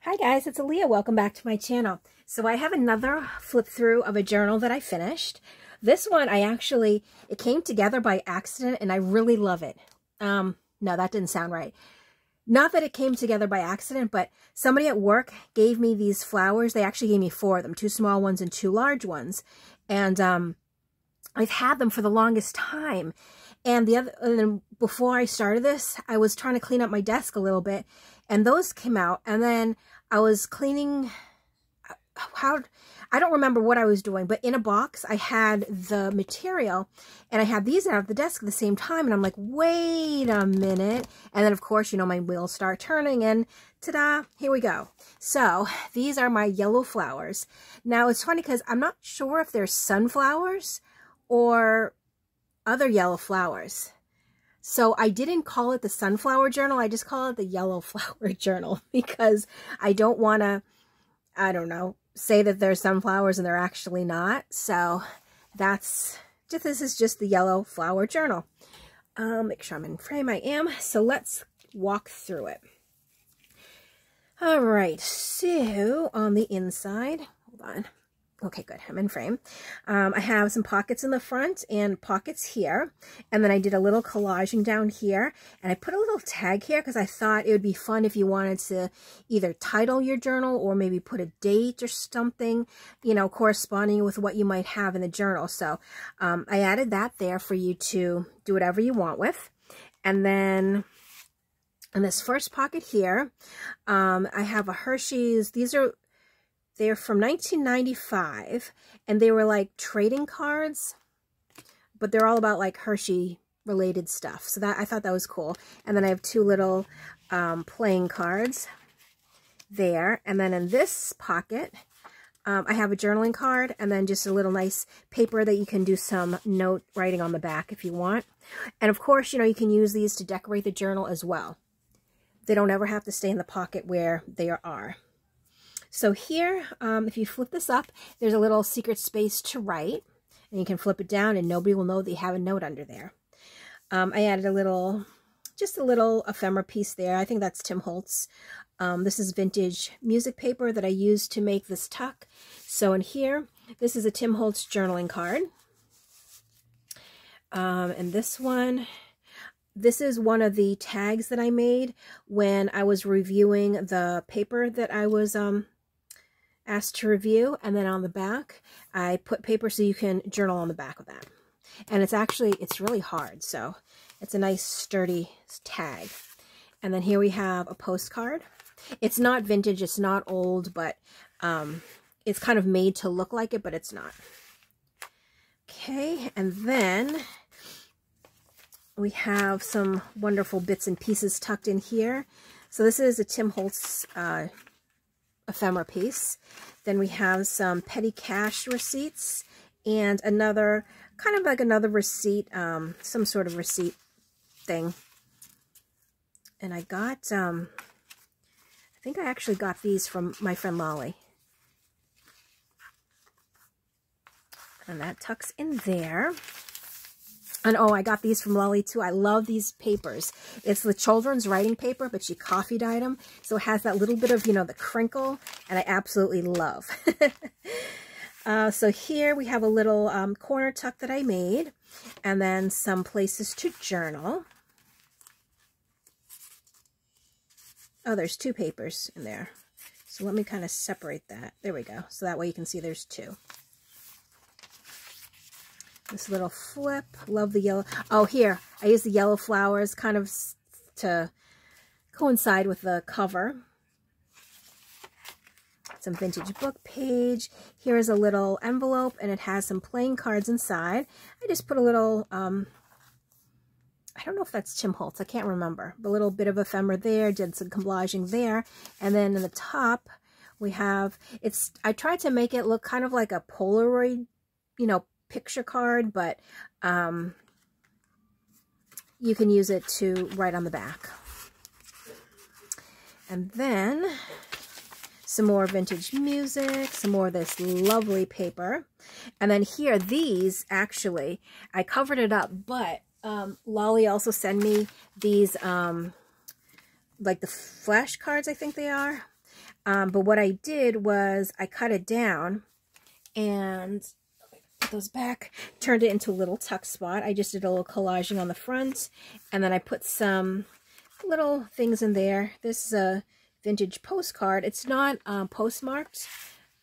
Hi guys, it's Alia. Welcome back to my channel. So I have another flip through of a journal that I finished. This one it came together by accident and I really love it. No, that didn't sound right. Not that it came together by accident, but somebody at work gave me these flowers. They actually gave me 4 of them, 2 small ones and 2 large ones. And I've had them for the longest time. And then before I started this, I was trying to clean up my desk a little bit, and those came out. And then I was cleaning, I don't remember what I was doing, but in a box I had the material, and I had these out of the desk at the same time, and I'm like, wait a minute. And then of course, you know, my wheels start turning, and ta-da, here we go. So these are my yellow flowers. Now it's funny because I'm not sure if they're sunflowers or other yellow flowers. So I didn't call it the sunflower journal. I just call it the yellow flower journal because I don't want to, I don't know, say that they're sunflowers and they're actually not. So this is just the yellow flower journal. Make sure I'm in frame. I am. So let's walk through it. All right. So on the inside, hold on. Okay, good. I'm in frame. I have some pockets in the front and pockets here. And then I did a little collaging down here. And I put a little tag here because I thought it would be fun if you wanted to either title your journal or maybe put a date or something, you know, corresponding with what you might have in the journal. So I added that there for you to do whatever you want with. And then in this first pocket here, I have a Hershey's. They're from 1995, and they were like trading cards, but they're all about like Hershey related stuff. So I thought that was cool. And then I have 2 little playing cards there. And then in this pocket, I have a journaling card and then just a little nice paper that you can do some note writing on the back if you want. And of course, you know, you can use these to decorate the journal as well. They don't ever have to stay in the pocket where they are. So here, if you flip this up, there's a little secret space to write, and you can flip it down and nobody will know that you have a note under there. I added just a little ephemera piece there. I think that's Tim Holtz. This is vintage music paper that I used to make this tuck. So in here, this is a Tim Holtz journaling card. And this is one of the tags that I made when I was reviewing the paper that I was asked to review. And then on the back, I put paper so you can journal on the back of that. And it's really hard. So it's a nice sturdy tag. And then here we have a postcard. It's not vintage, it's not old, but it's kind of made to look like it, but it's not. Okay, and then we have some wonderful bits and pieces tucked in here. So this is a Tim Holtz ephemera piece. Then we have some petty cash receipts and another, kind of like another receipt, some sort of receipt thing. And I got, I think I actually got these from my friend Lolly. And that tucks in there. And oh, I got these from Lolly too. I love these papers. It's the children's writing paper, but she coffee dyed them. So it has that little bit of, you know, the crinkle, and I absolutely love. So here we have a little corner tuck that I made, and then some places to journal. Oh, there's 2 papers in there. So let me kind of separate that. There we go. So that way you can see there's 2. This little flip. Love the yellow. Oh, here. I use the yellow flowers kind of to coincide with the cover. Some vintage book page. Here is a little envelope, and it has some playing cards inside. I just put a little, I don't know if that's Tim Holtz. I can't remember. A little bit of ephemera there. Did some collaging there. And then in the top, we have, I tried to make it look kind of like a Polaroid, you know, picture card, but you can use it to write on the back. And then some more vintage music, some more of this lovely paper. And then here, these actually, I covered it up, but Lolly also sent me these like the flashcards, I think they are. But what I did was I cut it down and put those back, turned it into a little tuck spot. I just did a little collaging on the front, and then I put some little things in there. This is a vintage postcard. It's not postmarked,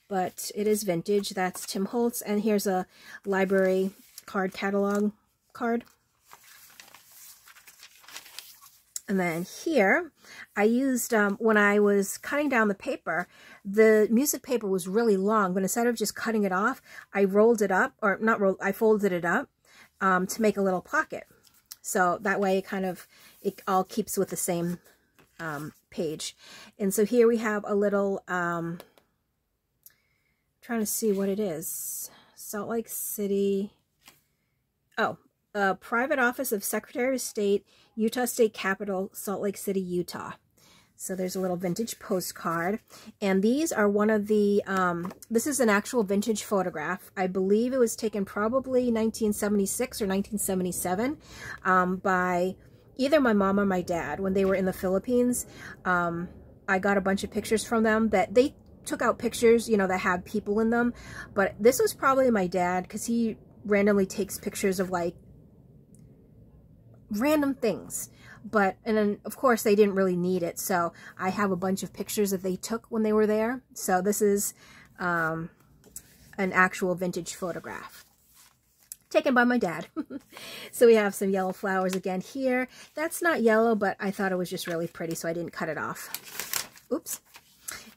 but it is vintage. That's Tim Holtz, and here's a library card catalog card. And then here, I used, when I was cutting down the paper, the music paper was really long, but instead of just cutting it off, I rolled it up, or not rolled, I folded it up to make a little pocket. So that way it all keeps with the same page. And so here we have a little, trying to see what it is. Salt Lake City. Oh, Private Office of Secretary of State, Utah State Capitol, Salt Lake City, Utah. So there's a little vintage postcard. And these are one of the, this is an actual vintage photograph. I believe it was taken probably 1976 or 1977 by either my mom or my dad when they were in the Philippines. I got a bunch of pictures from them that they took out pictures, you know, that had people in them. But this was probably my dad, because he randomly takes pictures of like random things, and then of course they didn't really need it, so I have a bunch of pictures that they took when they were there. So this is an actual vintage photograph taken by my dad. So we have some yellow flowers again here. That's not yellow, but I thought it was just really pretty, so I didn't cut it off. Oops.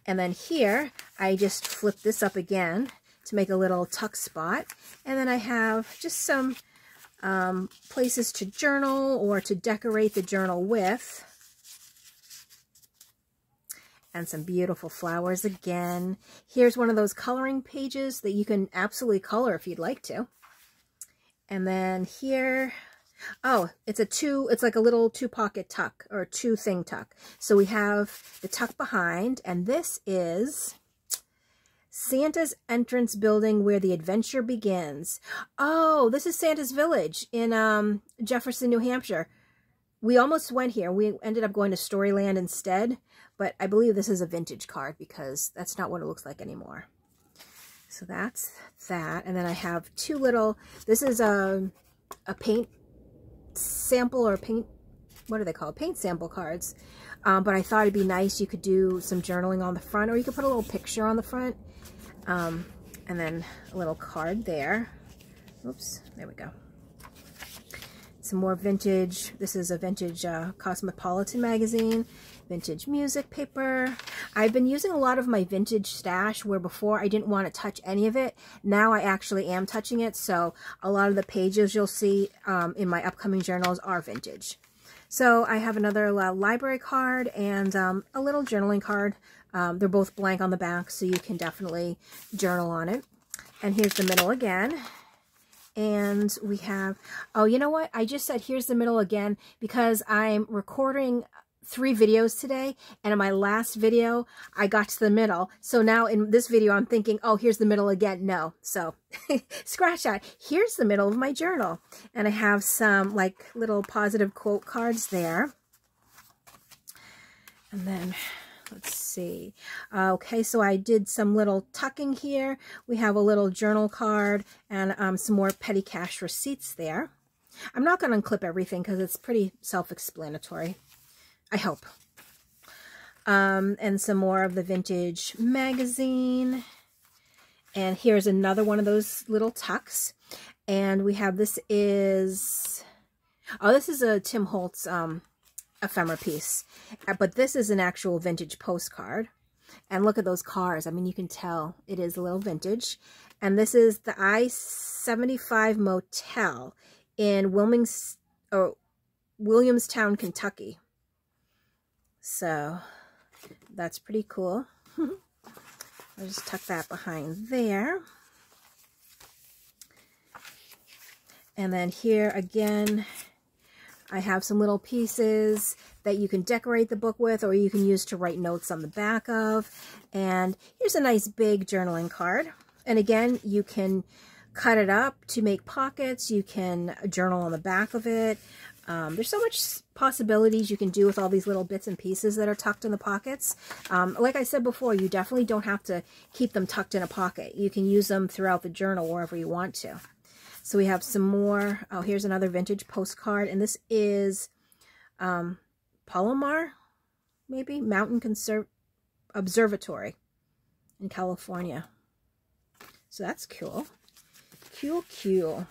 And then here I just flipped this up again to make a little tuck spot, and then I have just some places to journal or to decorate the journal with. And some beautiful flowers again. Here's one of those coloring pages that you can absolutely color if you'd like to. And then here, oh, it's like a little two-pocket tuck, or two-thing tuck. So we have the tuck behind, and this is Santa's entrance building where the adventure begins. Oh, this is Santa's Village in Jefferson, New Hampshire. We almost went here. We ended up going to Storyland instead, but I believe this is a vintage card because that's not what it looks like anymore. So that's that. And then I have two little, this is a paint sample, or paint, what are they called? Paint sample cards. But I thought it'd be nice. You could do some journaling on the front, or you could put a little picture on the front. And then a little card there. Oops, there we go. Some more vintage. This is a vintage Cosmopolitan magazine. Vintage music paper. I've been using a lot of my vintage stash, where before I didn't want to touch any of it. Now I actually am touching it, so a lot of the pages you'll see in my upcoming journals are vintage. So I have another library card and a little journaling card. They're both blank on the back, so you can definitely journal on it. And here's the middle again. And we have, oh, you know what? I just said here's the middle again because I'm recording 3 videos today, and in my last video, I got to the middle. So now in this video, I'm thinking, oh, here's the middle again. No. So scratch that. Here's the middle of my journal. And I have some like little positive quote cards there. And then let's see. Okay, so I did some little tucking here. We have a little journal card and some more petty cash receipts there. I'm not going to unclip everything because it's pretty self-explanatory, I hope. And some more of the vintage magazine. And here's another one of those little tucks. And we have, this is, oh, this is a Tim Holtz ephemera piece, but this is an actual vintage postcard. And look at those cars. I mean, you can tell it is a little vintage. And this is the I-75 Motel in Williamstown, Kentucky. So that's pretty cool. I'll just tuck that behind there. And then here again, I have some little pieces that you can decorate the book with, or you can use to write notes on the back of. And here's a nice big journaling card. And again, you can cut it up to make pockets. You can journal on the back of it. There's so much possibilities you can do with all these little bits and pieces that are tucked in the pockets. Like I said before, you definitely don't have to keep them tucked in a pocket. You can use them throughout the journal wherever you want to. So we have some more. Oh, here's another vintage postcard, and this is Palomar, maybe? Mountain Observatory in California. So that's cool. Cool.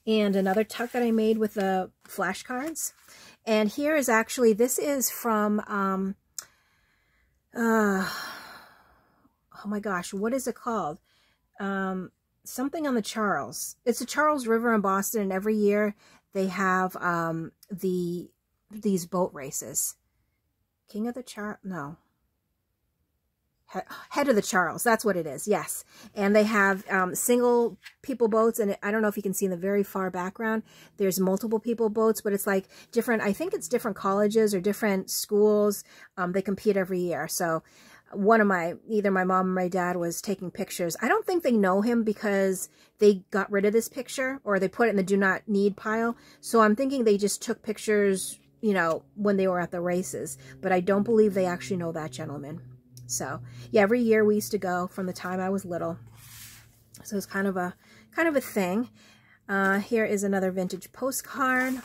And another tuck that I made with the flashcards. And here is actually, this is from, oh my gosh, what is it called? Something on the Charles. It's the Charles River in Boston, and every year they have these boat races. King of the Charles? No. Head of the Charles, that's what it is, yes. And they have single people boats, and I don't know if you can see in the very far background, there's multiple people boats, but it's like different, I think it's different colleges or different schools. They compete every year. So one of either my mom or my dad was taking pictures. I don't think they know him because they got rid of this picture, or they put it in the do not need pile. So I'm thinking they just took pictures, you know, when they were at the races, but I don't believe they actually know that gentleman. So yeah, every year we used to go from the time I was little. So it's kind of a thing. Here is another vintage postcard.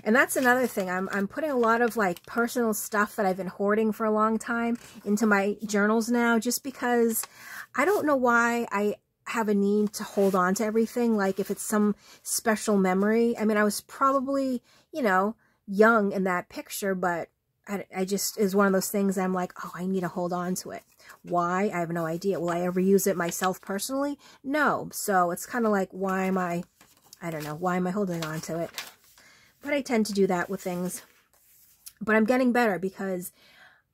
And that's another thing. I'm putting a lot of like personal stuff that I've been hoarding for a long time into my journals now, just because I don't know why I have a need to hold on to everything. Like if it's some special memory. I mean, I was probably, you know, young in that picture, but I just is one of those things I'm like, oh, I need to hold on to it. Why? I have no idea. Will I ever use it myself personally? No. So it's kind of like, why am I don't know, why am I holding on to it? But I tend to do that with things. But I'm getting better because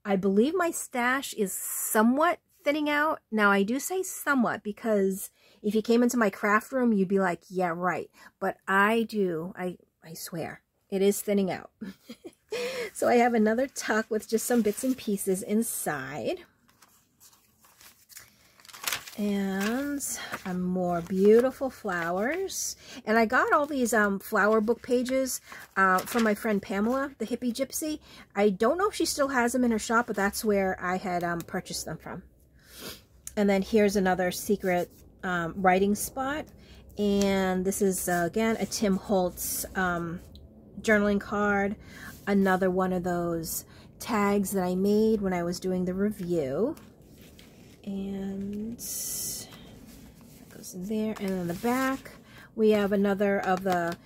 I believe my stash is somewhat thinning out. Now, I do say somewhat because if you came into my craft room, you'd be like, yeah, right. But I swear, it is thinning out. So I have another tuck with just some bits and pieces inside. And some more beautiful flowers. And I got all these flower book pages from my friend Pamela, the hippie gypsy. I don't know if she still has them in her shop, but that's where I had purchased them from. And then here's another secret writing spot. And this is, again, a Tim Holtz journaling card. Another one of those tags that I made when I was doing the review. And that goes in there. And in the back, we have another of the,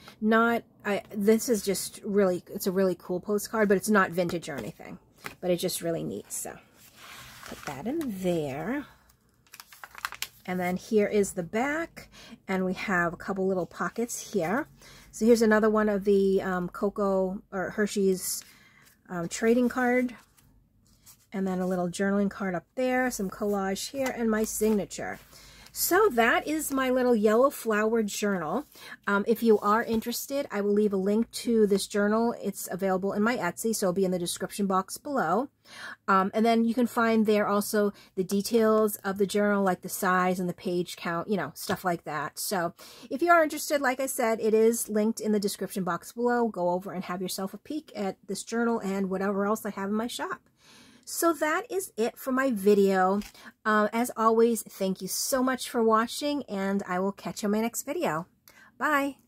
this is just really, it's a really cool postcard, but it's not vintage or anything. But it's just really neat. So put that in there. And then here is the back. And we have a couple little pockets here. So here's another one of the Cocoa or Hershey's trading card. And then a little journaling card up there, some collage here, and my signature. So that is my little yellow flower journal. If you are interested, I will leave a link to this journal. It's available in my Etsy, so it'll be in the description box below. And then you can find there also the details of the journal, like the size and the page count, you know, stuff like that. So if you are interested, like I said, it is linked in the description box below. Go over and have yourself a peek at this journal and whatever else I have in my shop. So that is it for my video. As always, thank you so much for watching, and I will catch you in my next video. Bye!